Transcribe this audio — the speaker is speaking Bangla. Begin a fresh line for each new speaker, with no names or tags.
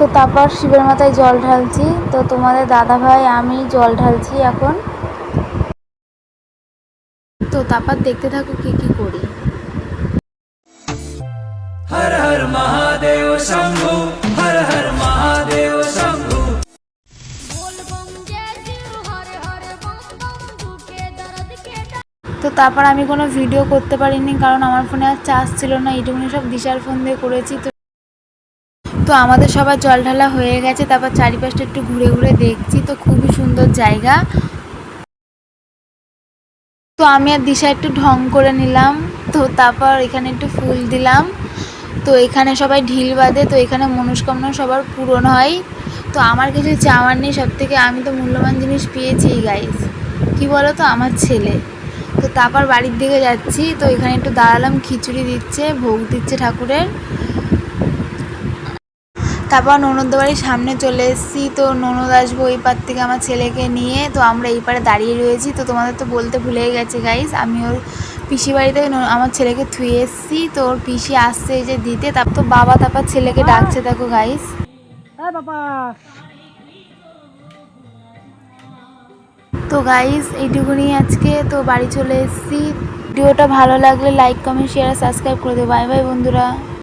তো তারপর শিবের মাথায় জল ঢালছি। তো তোমাদের দাদা ভাই আমি জল ঢালছি এখন। তো তারপর দেখতে থাকো কি কি করি। হর হর মহাদেব শম্ভু, হর হর মহাদেব শম্ভু। তো তারপর আমি কোনো ভিডিও করতে পারিনি, কারণ আমার ফোনে আর চার্জ ছিল না, এইটুকুনি সব দিশার ফোন দিয়ে করেছি। তো আমাদের সবার জল ঢালা হয়ে গেছে। তারপর চারিপাশটা একটু ঘুরে ঘুরে দেখছি। তো খুবই সুন্দর জায়গা। তো আমি আর দিশা একটু ঢং করে নিলাম। তো তারপর এখানে একটু ফুল দিলাম। তো এখানে সবাই ঢিল বাঁধে। তো এখানে মনস্কামনা সবার পূরণ হয়। তো আমার কিছু চাওয়ার নেই, সব থেকে আমি তো মূল্যবান জিনিস পেয়েছি গাইস, কি বলো তো, আমার ছেলে। তো তারপর বাড়ির দিকে যাচ্ছি। তো এখানে একটু দাঁড়ালাম, খিচুড়ি দিচ্ছে, ভোগ দিচ্ছে ঠাকুরের। তারপর ননদ বাড়ির সামনে চলে এসেছি। তো ননদ আসবো ওই পার থেকে আমার ছেলেকে নিয়ে। তো আমরা এই পারে দাঁড়িয়ে রয়েছি। তো তোমাদের তো বলতে ভুলেই গেছে গাইস, আমি ওর পিসি বাড়িতে আমার ছেলেকে থুয়ে এসেছি। তো ওর পিসি আসছে এই যে দিতে। তারপর তো বাবা তারপর ছেলেকে ডাকছে, দেখো গাইস। তো গাইস এইটুকুনি আজকে। তো বাড়ি চলে এসেছি। ভিডিওটা ভালো লাগলে লাইক কমেন্ট শেয়ার সাবস্ক্রাইব করে দেবো। বাই বাই বন্ধুরা।